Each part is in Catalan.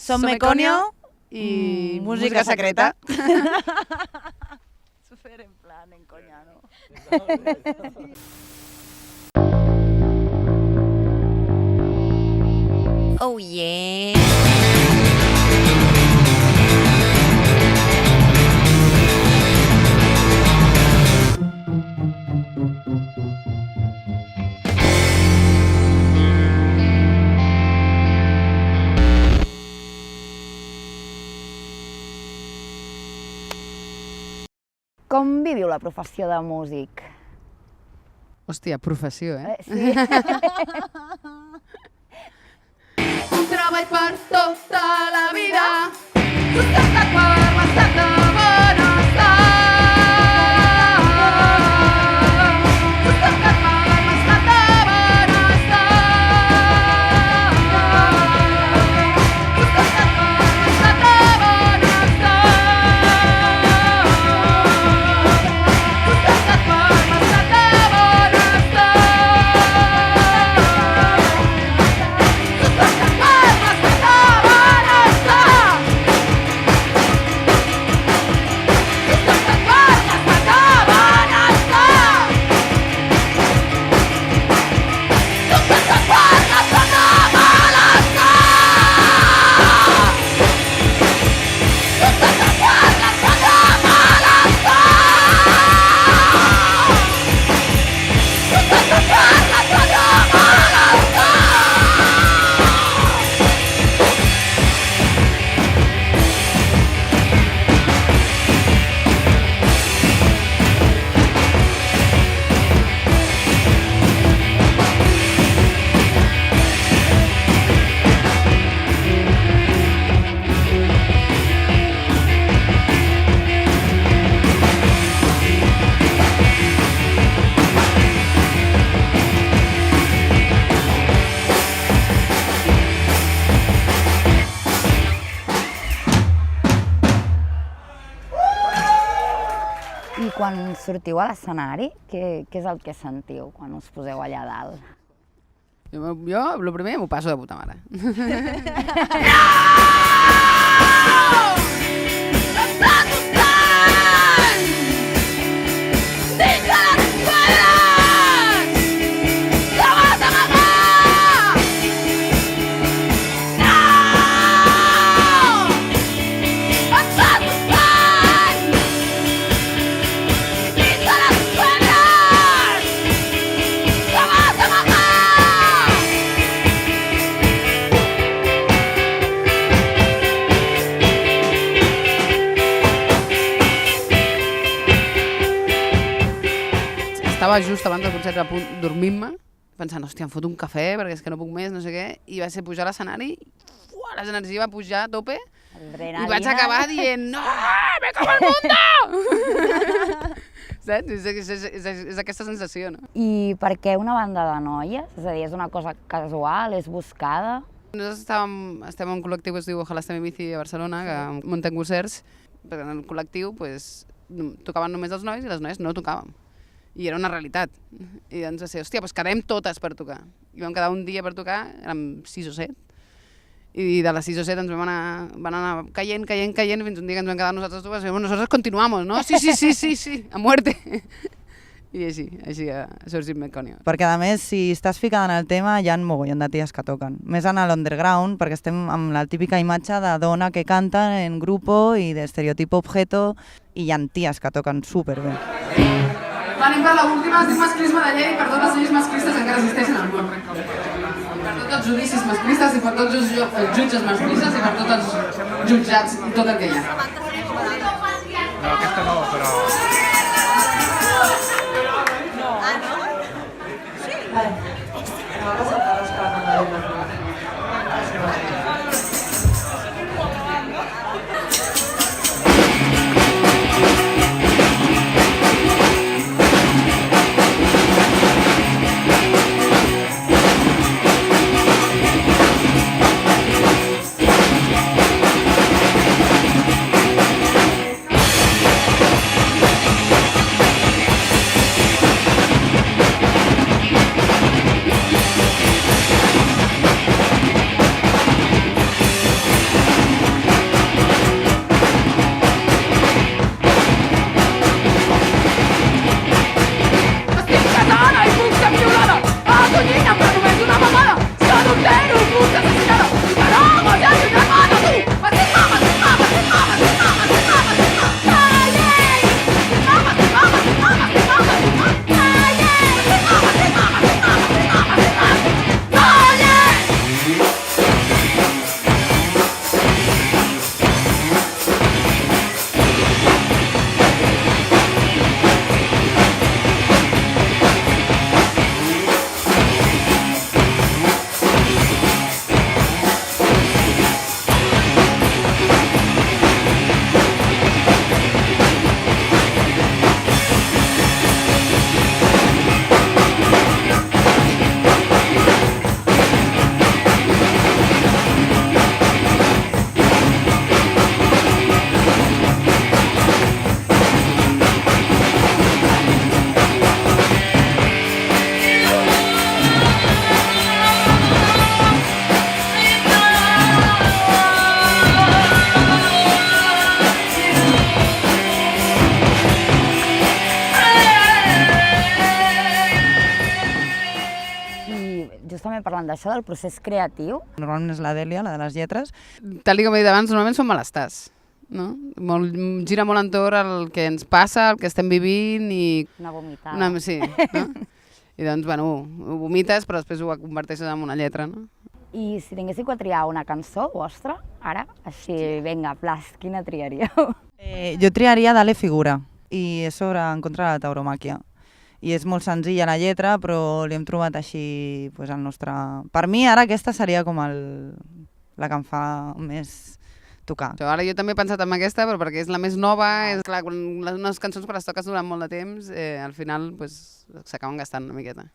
Som Meconio i música secreta. Super en plan, en coña, ¿no? Oh yeah. Com viviu la professió de músic? Hòstia, professió, Sí. Un treball per tota la vida, sustentat per l'estat de benestar. Sustentat per l'estat de benestar. Sustentat per l'estat de benestar. Sustentat per l'estat de benestar. I quan sortiu a l'escenari, què és el que sentiu quan us poseu allà dalt? Jo, el primer, m'ho passo de puta mare. Estava just abans del concert a punt dormint-me, pensant, hòstia, em foto un cafè perquè és que no puc més, no sé què, i va ser pujar a l'escenari, l'energia va pujar a tope, i vaig acabar dient, no, me como el mundo! Saps? És aquesta sensació, no? I per què una banda de noies? És a dir, és una cosa casual, és buscada? Nosaltres estem en un col·lectiu que es diu Ojalá estem en bici a Barcelona, que muntem concerts, perquè en el col·lectiu tocaven només els nois i les noies no tocàvem. I era una realitat. I ens va ser, hòstia, doncs quedem totes per tocar. I vam quedar un dia per tocar, érem 6 o 7, i de les 6 o 7 ens van anar caient, fins un dia que ens vam quedar nosaltres dues, i nosaltres continuamos, no? Sí, a muerte. I així ha sorgit Meconio. Perquè a més, si estàs ficada en el tema, hi ha un mogollon de ties que toquen. Més en l'underground, perquè estem amb la típica imatge de dona que canta en grupo i d'estereotipo objeto, i hi ha ties que toquen superbé. Anem per l'última, es diu masclisme de llei per tots els lleis masclistes que encara existeixen al món. Per tots els judicis masclistes i per tots els jutges masclistes i per tots els jutjats i tot el que hi ha. No, aquesta no, però... parlant d'això, del procés creatiu. Normalment és la Dèlia, la de les lletres. Tal com he dit abans, normalment són malestars. No? Gira molt entorn el que ens passa, el que estem vivint i... Una vomitada. Sí, no? I doncs, bueno, ho vomites, però després ho converteixes en una lletra, no? I si tinguéssiu que triar una cançó vostra, ara, així, vinga, plas, quina triaríeu? Jo triaria Dale Figura, i és sobre En contra de la tauromàquia. I és molt senzilla la lletra, però li hem trobat així pues, el nostre... Per mi, ara aquesta seria com la que em fa més tocar. Ara jo també he pensat en aquesta, però perquè és la més nova, és clar, unes cançons quan les toques durant molt de temps, al final pues, s'acaben gastant una miqueta.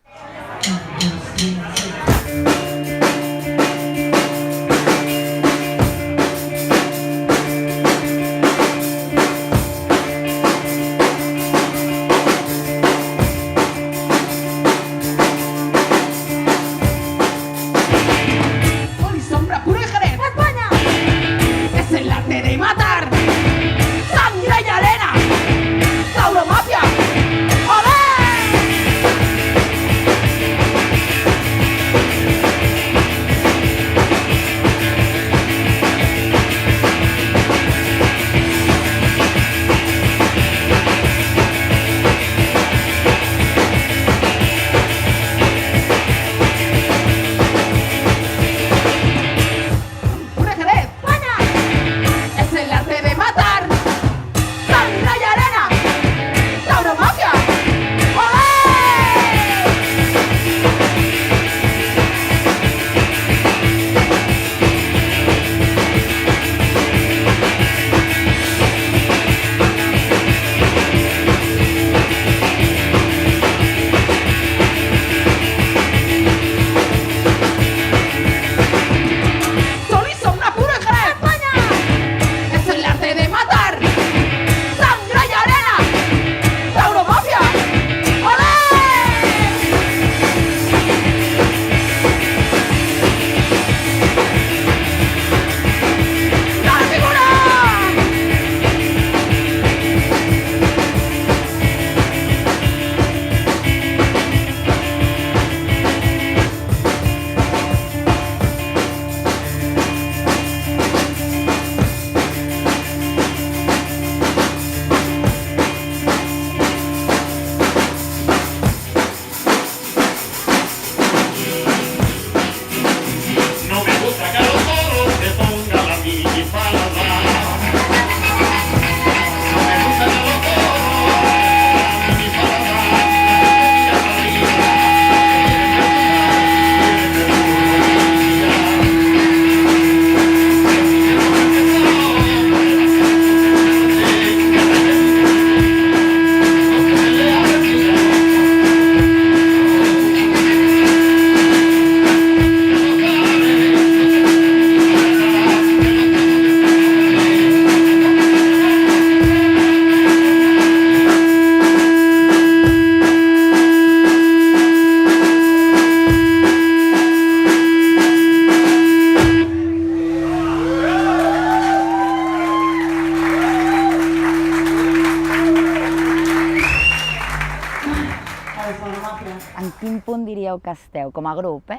En quin punt diríeu que esteu, com a grup,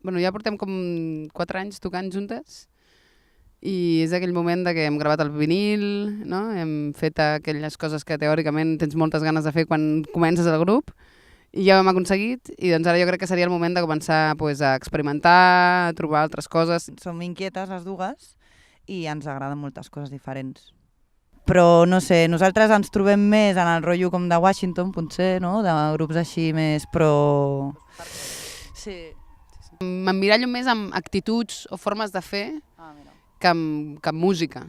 Bueno, ja portem com 4 anys tocant juntes i és aquell moment de que hem gravat el vinil, no? Hem fet aquelles coses que teòricament tens moltes ganes de fer quan comences el grup i ja ho hem aconseguit i doncs ara jo crec que seria el moment de començar pues, a experimentar, a trobar altres coses. Som inquietes les dues i ens agraden moltes coses diferents. Però, no sé, nosaltres ens trobem més en el rotllo com de Washington, potser, no? De grups així més, però... Sí. M'emmirallo més amb actituds o formes de fer que amb música.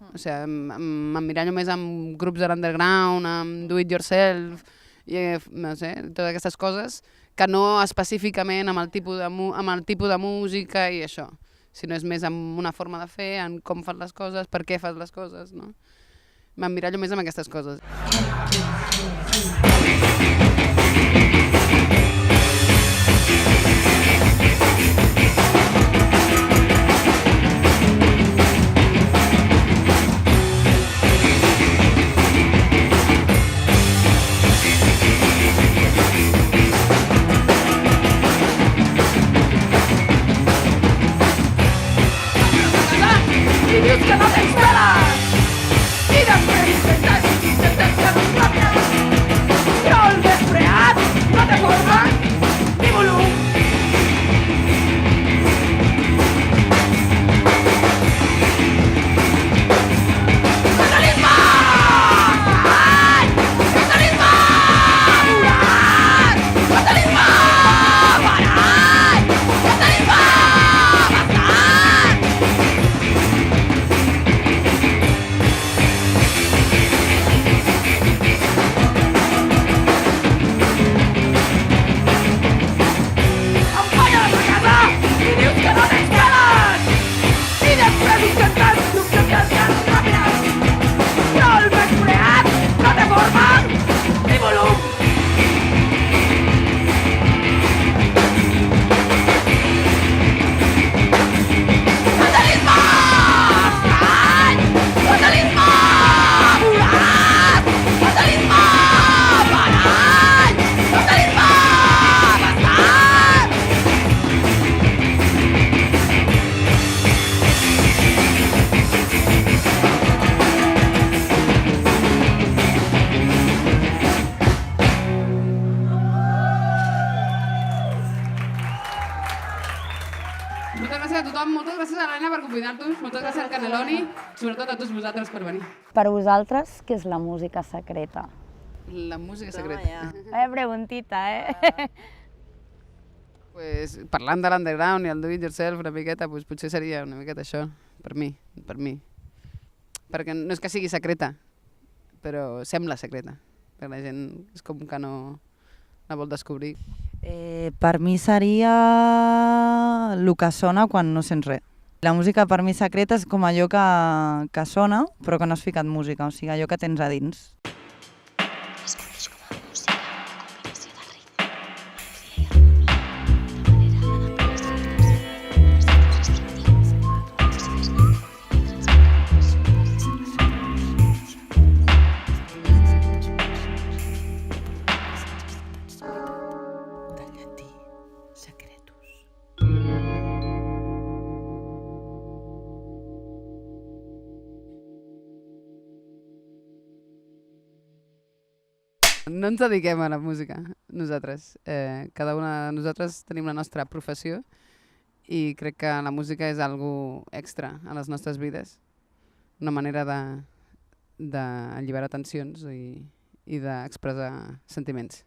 O sigui, m'emmirallo més amb grups de l'underground, amb do it yourself, i, no sé, totes aquestes coses, que no específicament amb el tipus de música i això, sinó és més amb una forma de fer, en com fas les coses, per què fas les coses, no? M'emmirallo més amb aquestes coses. i dius que no tens peles i després intentes que no es còpies, però el menyspreat no té forma ni volum. Moltes gràcies a tothom, moltes gràcies a l'Helena per convidar-nos, moltes gràcies al Caneloni, sobretot a tots vosaltres per venir. Per vosaltres, què és la música secreta? La música secreta. Preguntita, eh? Pues, parlant de l'underground i el do it yourself una miqueta, pues, potser seria una miqueta això, per mi. Perquè no és que sigui secreta, però sembla secreta, perquè la gent és com que no la vol descobrir. Per mi seria el que sona quan no sents res. La música per mi secreta és com allò que sona però que no has ficat música, o sigui, allò que tens a dins. No ens dediquem a la música, nosaltres. Cada una de nosaltres tenim la nostra professió i crec que la música és algo extra a les nostres vides, una manera d'alliberar tensions i d'expressar sentiments.